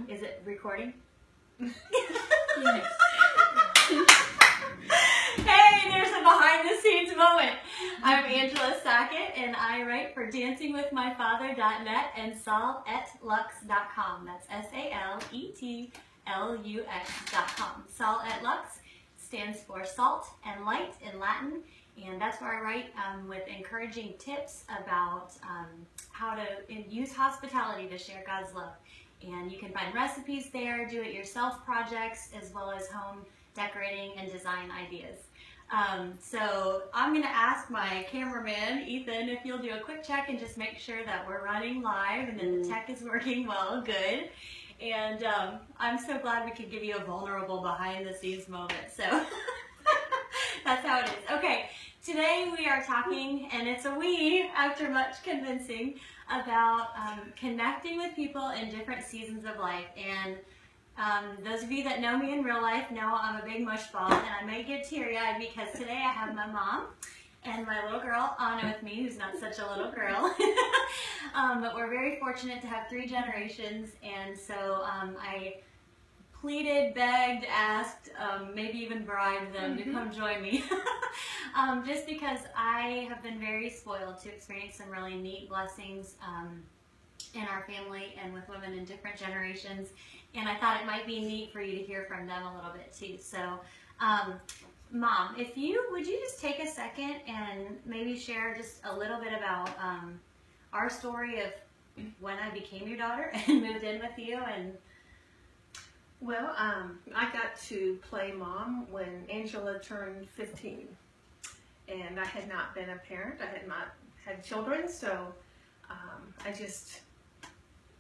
Is it recording? Yes. Hey, there's a behind the scenes moment. I'm Angela Sackett and I write for dancingwithmyfather.net and saletlux.com. That's SALETLUX.com. Sal et Lux stands for salt and light in Latin, and that's where I write with encouraging tips about how to use hospitality to share God's love. And you can find recipes there, do-it-yourself projects, as well as home decorating and design ideas. So I'm going to ask my cameraman, Ethan, if you'll do a quick check and just make sure that we're running live and that the tech is working well. Good. And I'm so glad we could give you a vulnerable behind-the-scenes moment. So that's how it is. Okay, today we are talking, and it's a we after much convincing, about connecting with people in different seasons of life. And those of you that know me in real life know I'm a big mush ball, and I may get teary-eyed because today I have my mom and my little girl, Anna, with me, who's not such a little girl. But we're very fortunate to have 3 generations, and so I pleaded, begged, asked, maybe even bribed them to come join me. Just because I have been very spoiled to experience some really neat blessings in our family and with women in different generations. And I thought it might be neat for you to hear from them a little bit too. So, Mom, would you just take a second and maybe share just a little bit about our story of when I became your daughter and moved in with you? And Well, I got to play mom when Angela turned 15. And I had not been a parent. I had not had children, so I just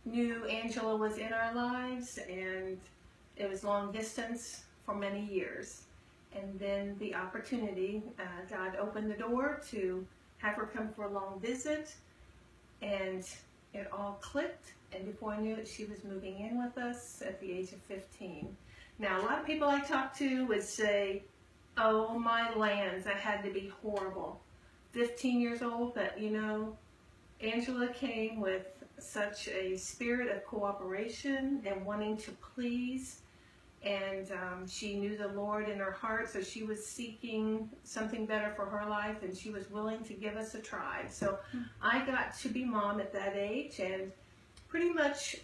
knew Angela was in our lives, and it was long distance for many years. And then the opportunity, God opened the door to have her come for a long visit, and it all clicked. And before I knew it, she was moving in with us at the age of 15. Now, a lot of people I talk to would say, oh, my lands, that had to be horrible. 15 years old, but you know, Angela came with such a spirit of cooperation and wanting to please, and she knew the Lord in her heart, so she was seeking something better for her life, and she was willing to give us a try. So I got to be mom at that age, and pretty much,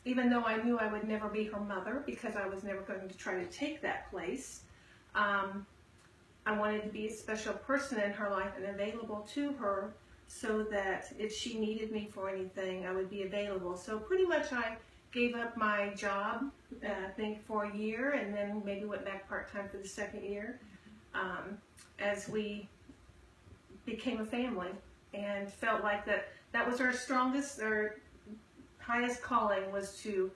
even though I knew I would never be her mother because I was never going to try to take that place, I wanted to be a special person in her life and available to her so that if she needed me for anything, I would be available. So pretty much I gave up my job, I think, for a year, and then maybe went back part-time for the second year as we became a family, and felt like that was our strongest, our highest calling, was to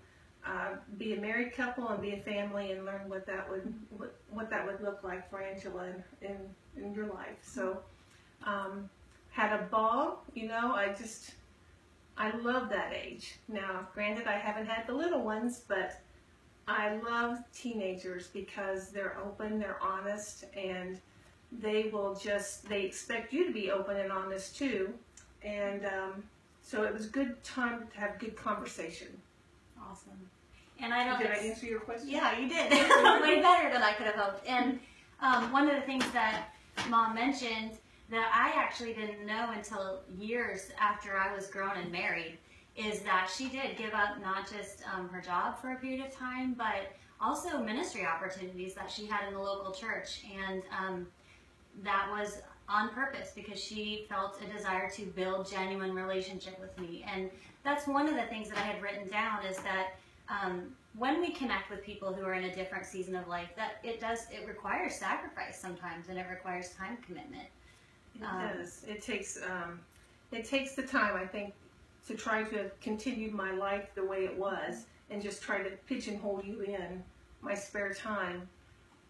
be a married couple and be a family and learn what that would look like for Angela in your life. So had a ball, you know. I love that age. Now, granted, I haven't had the little ones, but I love teenagers because they're open, they're honest, and they expect you to be open and honest too. And so it was a good time to have good conversation. awesome. And I don't. Did I answer your question? Yeah, you did. Way better than I could have hoped. And one of the things that Mom mentioned that I actually didn't know until years after I was grown and married is that she did give up not just her job for a period of time, but also ministry opportunities that she had in the local church. And that was on purpose because she felt a desire to build genuine relationship with me. And that's one of the things that I had written down, is that when we connect with people who are in a different season of life, that it requires sacrifice sometimes, and it requires time commitment. It does. It takes the time, I think, to try to have continued my life the way it was and just try to pigeonhole you in. My spare time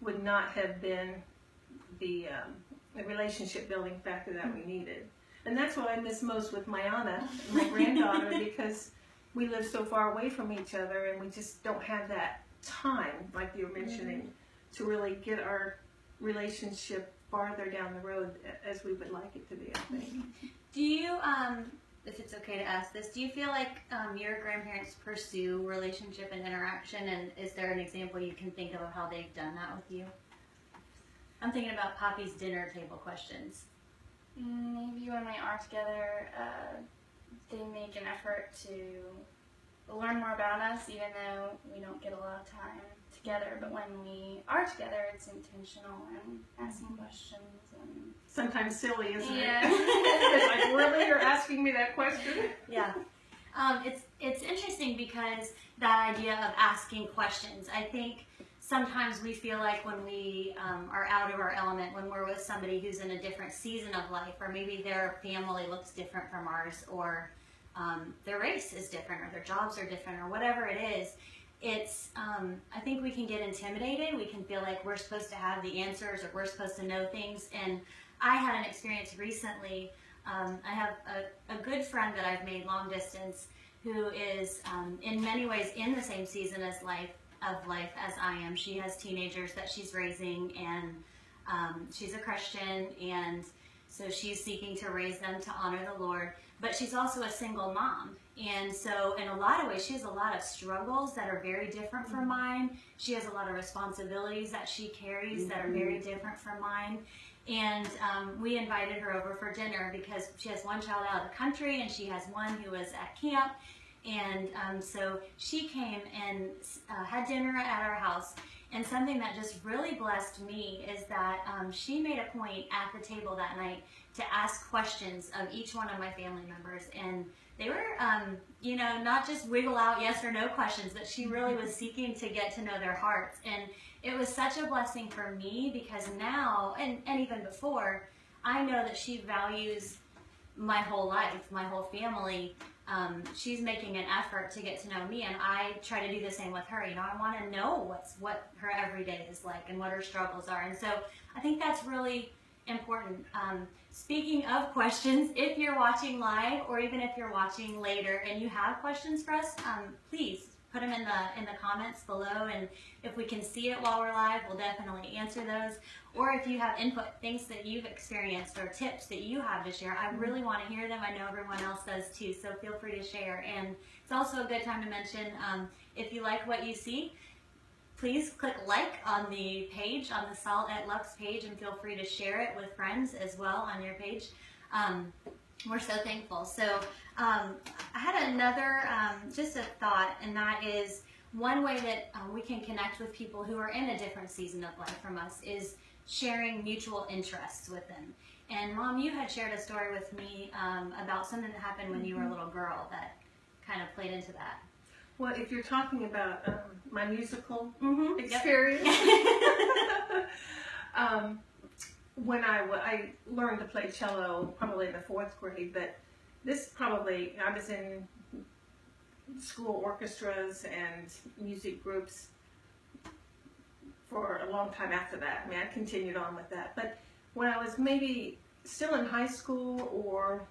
would not have been the relationship building factor that we needed. And that's what I miss most with my Anna, my granddaughter, because we live so far away from each other and we just don't have that time, like you were mentioning, to really get our relationship farther down the road as we would like it to be, I think. Do you, if it's okay to ask this, do you feel like your grandparents pursue relationship and interaction, and is there an example you can think of how they've done that with you? I'm thinking about Poppy's dinner table questions. Maybe when we are together, they make an effort to learn more about us, even though we don't get a lot of time together. But when we are together, it's intentional and asking questions. And Sometimes silly, isn't yeah. it? It's like, really, you're asking me that question? Yeah. It's interesting because that idea of asking questions, I think sometimes we feel like when we are out of our element, when we're with somebody who's in a different season of life, or maybe their family looks different from ours, or their race is different, or their jobs are different, or whatever it is, it's I think we can get intimidated. We can feel like we're supposed to have the answers, or we're supposed to know things. And I had an experience recently. I have a good friend that I've made long distance who is in many ways in the same season of life as I am. She has teenagers that she's raising, and she's a Christian, and so she's seeking to raise them to honor the Lord. But she's also a single mom, and so in a lot of ways she has a lot of struggles that are very different from mine. She has a lot of responsibilities that she carries that are very different from mine. And we invited her over for dinner because she has one child out of the country, and she has one who is at camp. And so she came and had dinner at our house. And something that just really blessed me is that she made a point at the table that night to ask questions of each one of my family members. And they were, not just wiggle out yes or no questions, but she really was seeking to get to know their hearts. And it was such a blessing for me because now, and even before, I know that she values my whole life, my whole family. She's making an effort to get to know me, and I try to do the same with her. I want to know what her everyday is like and what her struggles are. And so I think that's really important. Speaking of questions, if you're watching live, or even if you're watching later and you have questions for us, please put them in the comments below, and if we can see it while we're live, we'll definitely answer those. Or if you have input, things that you've experienced or tips that you have to share, I really want to hear them. I know everyone else does too, so feel free to share. And it's also a good time to mention, if you like what you see, please click like on the page, on the Salt at Lux page, and feel free to share it with friends as well on your page. We're so thankful. So I had another, just a thought, and that is one way that we can connect with people who are in a different season of life from us is sharing mutual interests with them. And Mom, you had shared a story with me about something that happened when you were a little girl that kind of played into that. Well, if you're talking about my musical Mm-hmm. experience, when I learned to play cello probably in the 4th grade, but I was in school orchestras and music groups for a long time after that. I mean, I continued on with that. But when I was maybe still in high school, or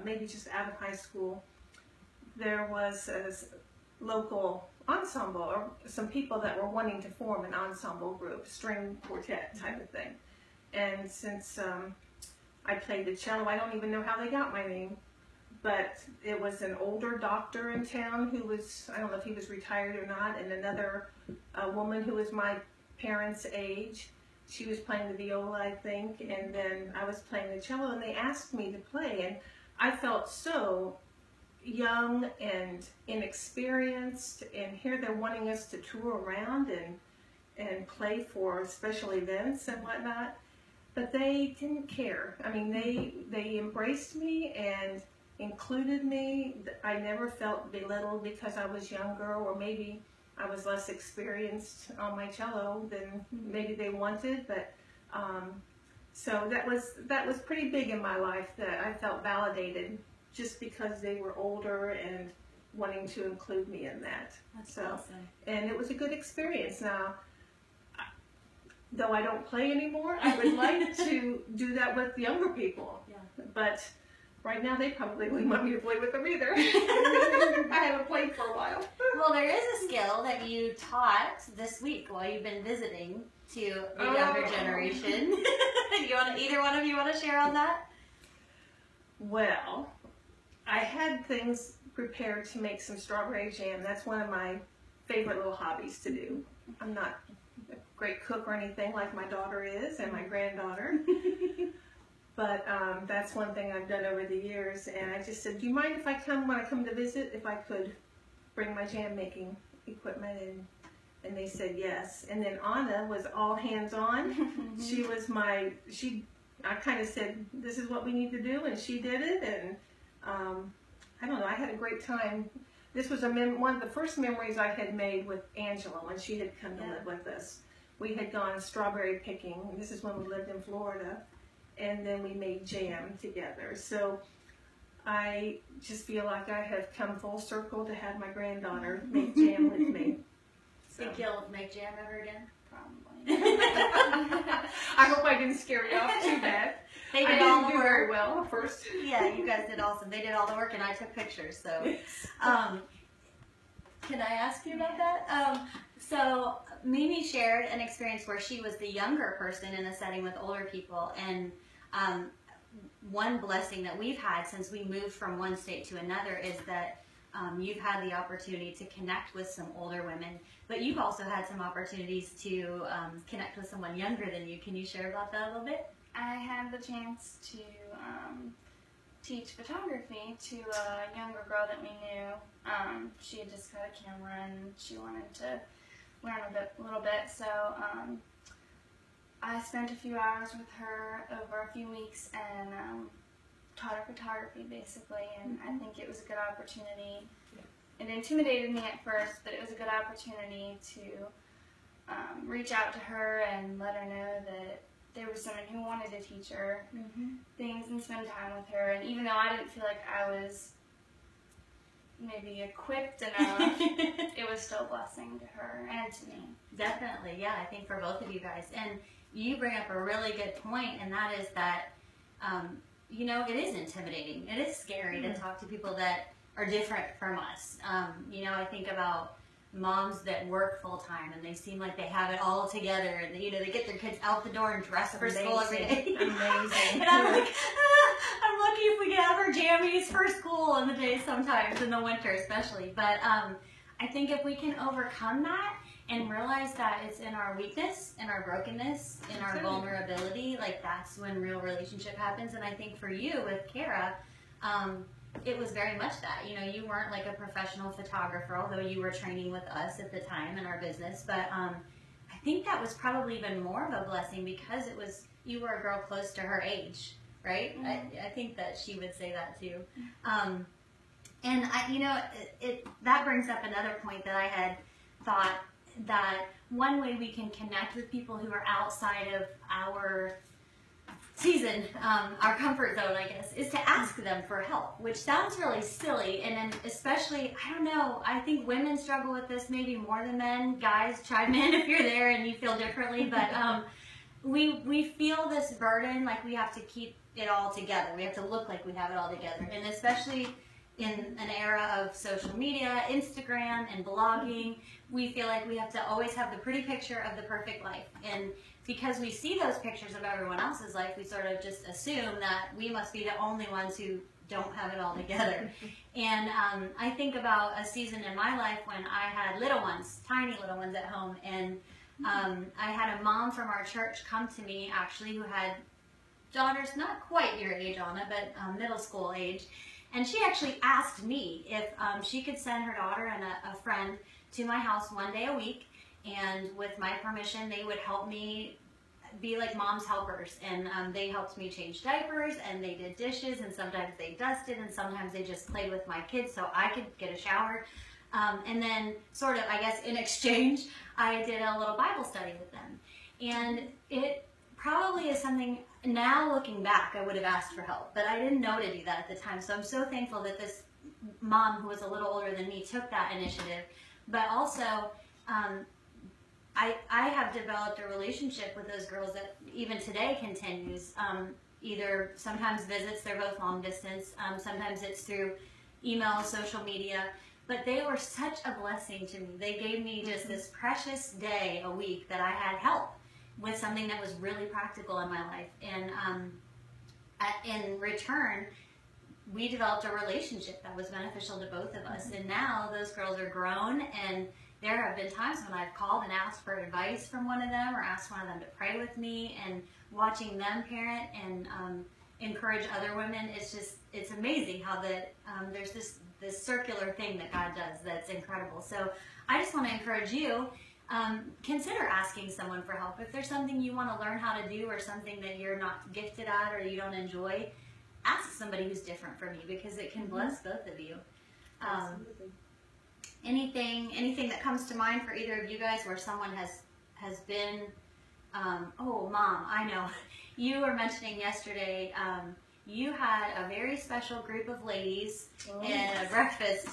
maybe just out of high school, there was a local ensemble, or some people that were wanting to form an ensemble group, string quartet type of thing. And since I played the cello, I don't even know how they got my name, but it was an older doctor in town who was, I don't know if he was retired or not, and another woman who was my parents' age. She was playing the viola, I think, and then I was playing the cello, and they asked me to play, and I felt so young and inexperienced, and here they're wanting us to tour around and play for special events and whatnot, but they didn't care. I mean, they embraced me and included me. I never felt belittled because I was younger, or maybe I was less experienced on my cello than maybe they wanted, but so that was pretty big in my life, that I felt validated just because they were older and wanting to include me in that. That's awesome. And it was a good experience. Now, though I don't play anymore, I would like to do that with younger people. Yeah. But right now they probably wouldn't want me to play with them either. I haven't played for a while. Well, there is a skill that you taught this week while you've been visiting to the younger generation. Either one of you want to share on that? Well, I had things prepared to make some strawberry jam. That's one of my favorite little hobbies to do. I'm not a great cook or anything like my daughter is and my granddaughter. But that's one thing I've done over the years. And I just said, do you mind if when I come to visit, if I could bring my jam making equipment? And they said yes. And then Anna was all hands on. She was I kind of said, this is what we need to do, and she did it, and I don't know, I had a great time. This was one of the first memories I had made with Angela when she had come to live with us. We had gone strawberry picking, and this is when we lived in Florida, and then we made jam together. So I just feel like I have come full circle to have my granddaughter make jam with me. So. Think you'll make jam ever again? Probably. I hope I didn't scare you off too bad. They did I all didn't the do very work. well at first. Yeah, you guys did awesome. They did all the work, and I took pictures. So, can I ask you about that? So Mimi shared an experience where she was the younger person in a setting with older people, and one blessing that we've had since we moved from one state to another is that you've had the opportunity to connect with some older women, but you've also had some opportunities to connect with someone younger than you. Can you share about that a little bit? I had the chance to teach photography to a younger girl that we knew. She had just got a camera and she wanted to learn a little bit, so I spent a few hours with her over a few weeks and taught her photography basically, and I think it was a good opportunity. It intimidated me at first, but it was a good opportunity to reach out to her and let her know that there was someone who wanted to teach her things and spend time with her. And even though I didn't feel like I was maybe equipped enough, it was still a blessing to her and to me. Definitely, yeah, I think for both of you guys. And you bring up a really good point, and that is that, you know, it is intimidating. It is scary to talk to people that are different from us. You know, I think about moms that work full time and they seem like they have it all together, and you know, they get their kids out the door and dress them for school every day. Amazing. And I'm like, I'm lucky if we can have our jammies for school in the day sometimes, in the winter especially. But I think if we can overcome that and realize that it's in our weakness, in our brokenness, in our vulnerability, like that's when real relationship happens. And I think for you with Kara, it was very much that. You know, you weren't like a professional photographer, although you were training with us at the time in our business. But I think that was probably even more of a blessing because you were a girl close to her age, right? I think that she would say that too. And you know, that brings up another point that I had thought, that one way we can connect with people who are outside of our season, our comfort zone, I guess, is to ask them for help, which sounds really silly. And then especially, I don't know, I think women struggle with this maybe more than men. Guys, chime in if you're there and you feel differently. But we feel this burden like we have to keep it all together. We have to look like we have it all together. And especially in an era of social media, Instagram, and blogging, we feel like we have to always have the pretty picture of the perfect life. And because we see those pictures of everyone else's life, we sort of just assume that we must be the only ones who don't have it all together. And I think about a season in my life when I had little ones, tiny little ones at home. And I had a mom from our church come to me, actually, who had daughters not quite your age, Anna, but middle school age. And she actually asked me if she could send her daughter and a friend to my house one day a week, and with my permission, they would help me be like mom's helpers. And they helped me change diapers, and they did dishes, and sometimes they dusted, and sometimes they just played with my kids so I could get a shower. And then sort of, I guess, in exchange, I did a little Bible study with them. And it probably is something, now looking back, I would have asked for help, but I didn't know to do that at the time. So I'm so thankful that this mom, who was a little older than me, took that initiative. But also, I have developed a relationship with those girls that even today continues. Either sometimes visits, they're both long distance, sometimes it's through email, social media, but they were such a blessing to me. They gave me just this precious day a week that I had help with something that was really practical in my life. And in return, we developed a relationship that was beneficial to both of us. And now those girls are grown, and there have been times when I've called and asked for advice from one of them, or asked one of them to pray with me, and watching them parent and encourage other women. It's amazing how there's this circular thing that God does that's incredible. So I just want to encourage you, consider asking someone for help. If there's something you want to learn how to do, or something that you're not gifted at or you don't enjoy, ask somebody who's different from you, because it can bless both of you. Absolutely. Anything that comes to mind for either of you guys where someone has been, oh, Mom, I know. You were mentioning yesterday, you had a very special group of ladies in a breakfast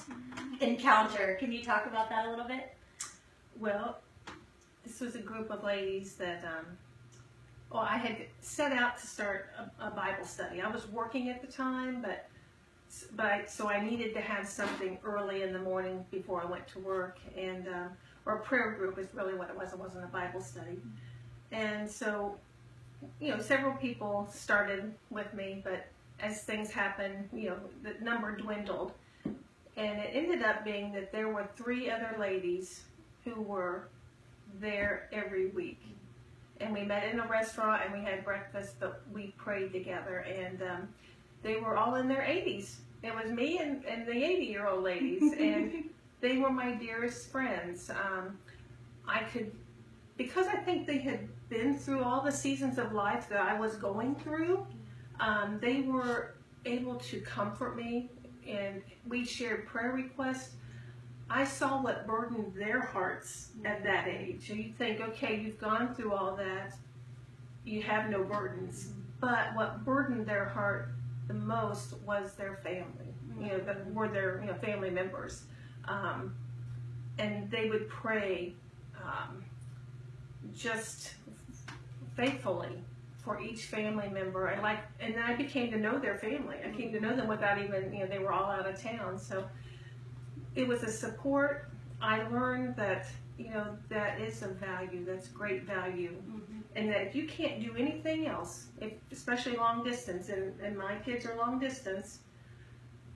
encounter. Can you talk about that a little bit? Well, this was a group of ladies that, I had set out to start a Bible study. I was working at the time, so I needed to have something early in the morning before I went to work, and or a prayer group is really what it was. It wasn't a Bible study. And so, several people started with me, but as things happened, the number dwindled, and it ended up being that there were 3 other ladies who were there every week. And we met in a restaurant and we had breakfast, but we prayed together, and they were all in their 80s. It was me and the 80-year-old ladies, and they were my dearest friends. Because I think they had been through all the seasons of life that I was going through, they were able to comfort me, and we shared prayer requests. I saw what burdened their hearts at that age. And you think, okay, you've gone through all that, you have no burdens. But what burdened their heart the most was their family. That were their family members, and they would pray just faithfully for each family member, and I became to know their family. I came to know them without even they were all out of town. So it was a support. I learned that that is of value. That's great value. And that if you can't do anything else, especially long distance, and my kids are long distance,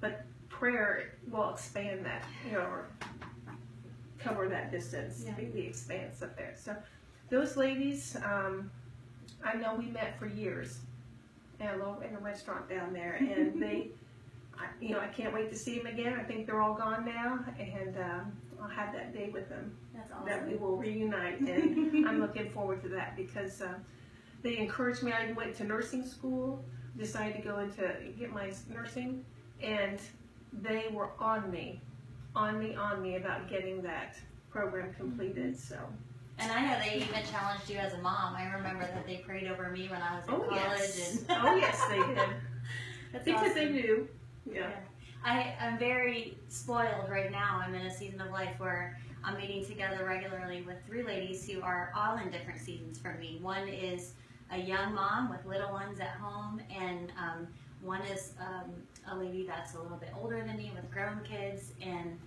but prayer will expand that, or cover that distance, the expanse up there. So those ladies, I know we met for years in a restaurant down there, and I can't wait to see them again. I think they're all gone now, and I'll have that day with them. That's awesome. That we will reunite, and I'm looking forward to that, because they encouraged me. I went to nursing school, decided to go get my nursing, and they were on me about getting that program completed. So. And I know they even challenged you as a mom. I remember that they prayed over me when I was in college. Yes. And Oh yes, they did. That's because awesome. they knew. Yeah. I'm very spoiled right now. I'm in a season of life where I'm meeting together regularly with 3 ladies who are all in different seasons from me. One is a young mom with little ones at home, and one is a lady that's a little bit older than me with grown kids, and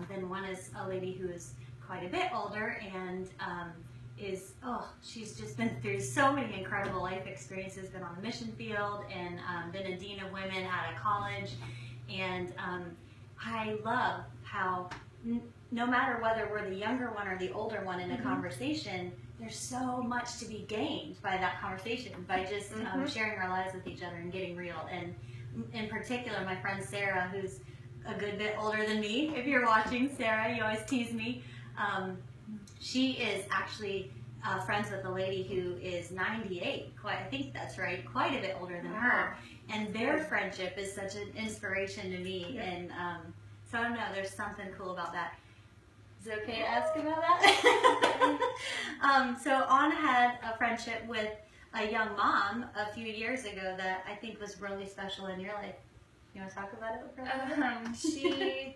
then one is a lady who is quite a bit older and she's just been through so many incredible life experiences, been on the mission field, and been a dean of women at a college. And I love how no matter whether we're the younger one or the older one in a conversation, there's so much to be gained by that conversation, by just sharing our lives with each other and getting real. And in particular, my friend Sarah, who's a good bit older than me. If you're watching, Sarah, you always tease me. She is actually friends with a lady who is 98. I think that's right, quite a bit older than her. And their friendship is such an inspiration to me. Yeah. And so I don't know, there's something cool about that. Is it okay to ask about that? So Anna had a friendship with a young mom a few years ago that I think was really special in your life. You want to talk about it for a minute? She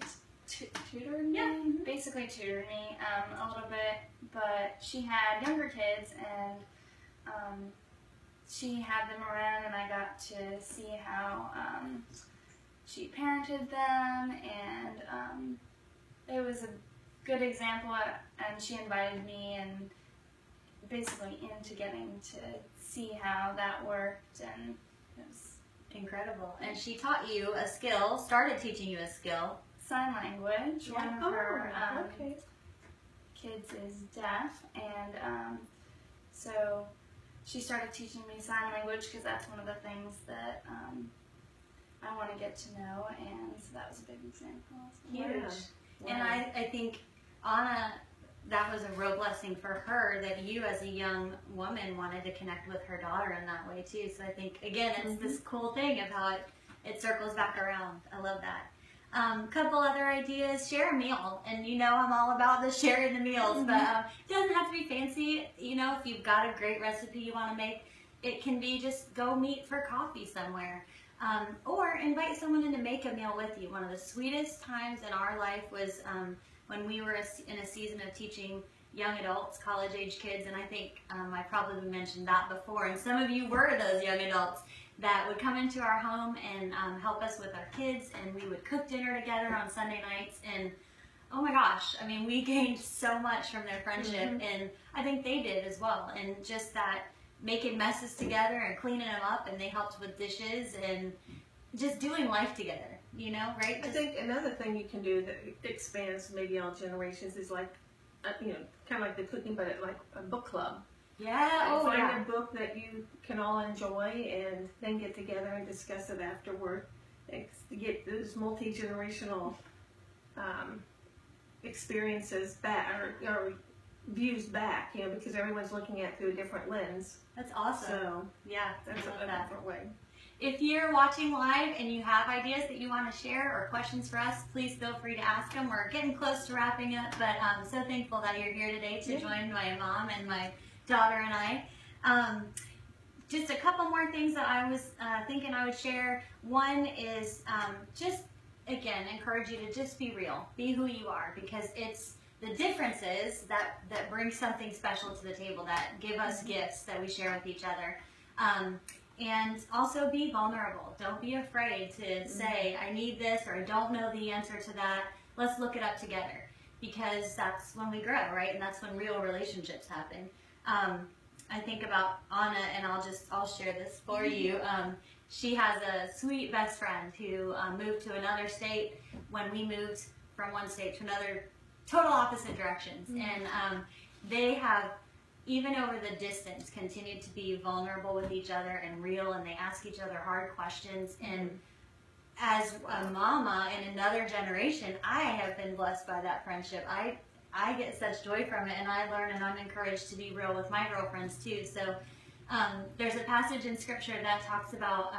tutored me, basically tutored me a little bit, but she had younger kids, and she had them around, and I got to see how she parented them, and it was a good example, and she invited me and basically into getting to see how that worked, and it was Incredible. And she taught you a skill, started teaching you a skill. Sign language. Yeah. One of her Okay. kids is deaf, and so she started teaching me sign language because that's one of the things that I want to get to know, and so that was a big example. Huge. Wow. And I think Anna, that was a real blessing for her that you as a young woman wanted to connect with her daughter in that way too. So I think, again, it's this cool thing of how it circles back around. I love that. Couple other ideas, share a meal. And you know I'm all about the sharing the meals, but it doesn't have to be fancy. You know, if you've got a great recipe you want to make, it can be just go meet for coffee somewhere. Or invite someone in to make a meal with you. One of the sweetest times in our life was when we were in a season of teaching young adults, college-age kids, and I think I probably mentioned that before, and some of you were those young adults that would come into our home and help us with our kids, and we would cook dinner together on Sunday nights, and oh my gosh, I mean, we gained so much from their friendship, and I think they did as well, and just that making messes together and cleaning them up, and they helped with dishes and just doing life together, you know, right? I think another thing you can do that expands maybe all generations is like, you know, kind of like the cooking, but like a book club. Yeah, oh Find yeah. a book that you can all enjoy and then get together and discuss it afterward. Get those multi-generational experiences back or views back, you know, because everyone's looking at it through a different lens. That's awesome. So Yeah, that's I love a that. different way. If you're watching live and you have ideas that you want to share or questions for us, please feel free to ask them. We're getting close to wrapping up, but I'm so thankful that you're here today to join my mom and my daughter and I. Just a couple more things that I was thinking I would share. One is just, again, encourage you to just be real. Be who you are, because it's the differences that bring something special to the table, that give us gifts that we share with each other. And also be vulnerable. Don't be afraid to say, I need this, or I don't know the answer to that. Let's look it up together, because that's when we grow, right? And that's when real relationships happen. I think about Anna, and I'll share this for you. She has a sweet best friend who moved to another state when we moved from one state to another, total opposite directions. And they have, even over the distance, continued to be vulnerable with each other and real, and they ask each other hard questions. And as a mama in another generation, I have been blessed by that friendship. I get such joy from it, and I learn, and I'm encouraged to be real with my girlfriends too. So there's a passage in scripture that talks about,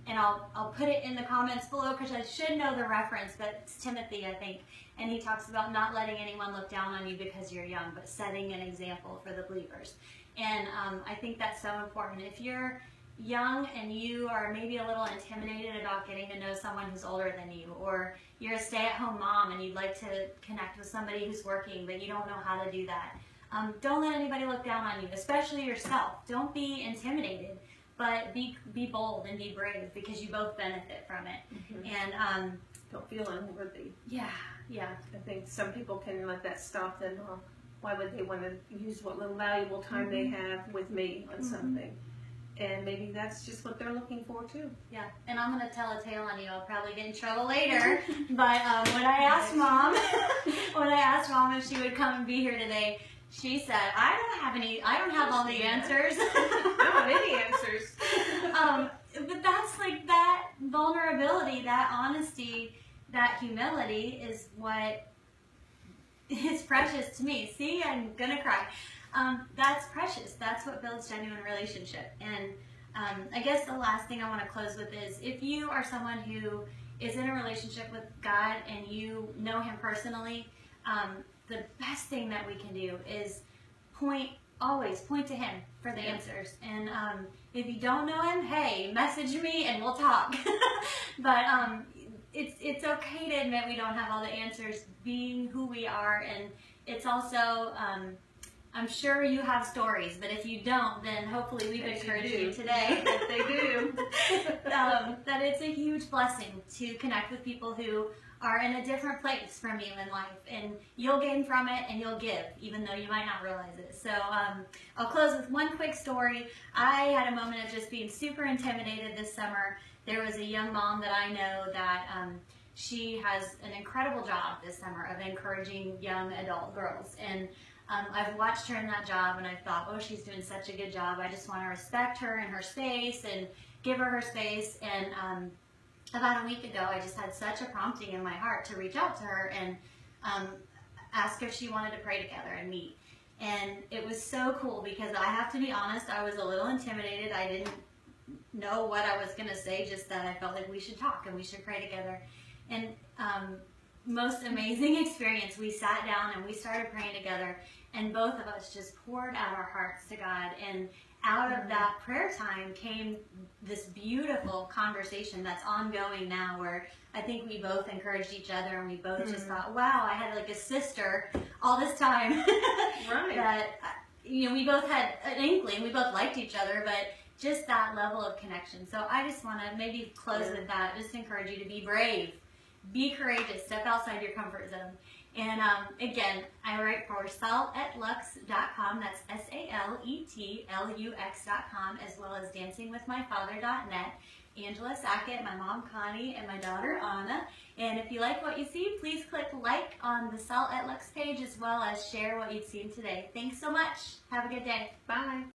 and I'll put it in the comments below because I should know the reference, but it's Timothy, I think. And he talks about not letting anyone look down on you because you're young, but setting an example for the believers. And I think that's so important. If you're young and you are maybe a little intimidated about getting to know someone who's older than you, or you're a stay-at-home mom and you'd like to connect with somebody who's working, but you don't know how to do that, don't let anybody look down on you, especially yourself. Don't be intimidated, but be bold and be brave, because you both benefit from it. And Don't feel unworthy. yeah. I think some people can let that stop them. Or why would they want to use what little valuable time they have with me on something? And maybe that's just what they're looking for too. Yeah, and I'm going to tell a tale on you. I'll probably get in trouble later. But when I asked Mom if she would come and be here today, she said, I don't have all the answers. I don't have any answers. But that's like that vulnerability, that honesty, that humility is what is precious to me. See, I'm going to cry. That's precious. That's what builds genuine relationship. And I guess the last thing I want to close with is, if you are someone who is in a relationship with God and you know Him personally, the best thing that we can do is always point to Him for the answers. And if you don't know Him, hey, message me and we'll talk. But it's okay to admit we don't have all the answers, being who we are. And it's also, I'm sure you have stories, but if you don't, then hopefully we've encouraged you today. Yes, they do. That it's a huge blessing to connect with people who are in a different place from you in life, and you'll gain from it and you'll give, even though you might not realize it. So I'll close with one quick story. I had a moment of just being super intimidated this summer there was a young mom that I know that she has an incredible job this summer of encouraging young adult girls. And I've watched her in that job, and I thought, oh, she's doing such a good job. I just want to respect her and her space and give her space. And about a week ago, I just had such a prompting in my heart to reach out to her and ask if she wanted to pray together and meet. And it was so cool because I have to be honest, I was a little intimidated. I didn't know what I was going to say, just that I felt like we should talk and we should pray together. And most amazing experience. We sat down and we started praying together, and both of us just poured out our hearts to God. And out of that prayer time came this beautiful conversation that's ongoing now, where I think we both encouraged each other, and we both just thought, wow, I had like a sister all this time. Right. That, you know, we both had an inkling, we both liked each other, but just that level of connection. So I just want to maybe close with that, just encourage you to be brave, be courageous, step outside your comfort zone. And again, I write for saletlux.com, that's SALETLUX.com, as well as dancingwithmyfather.net. Angela Sackett, my mom Connie, and my daughter Anna. And if you like what you see, please click like on the Salt at Lux page, as well as share what you've seen today. Thanks so much. Have a good day. Bye.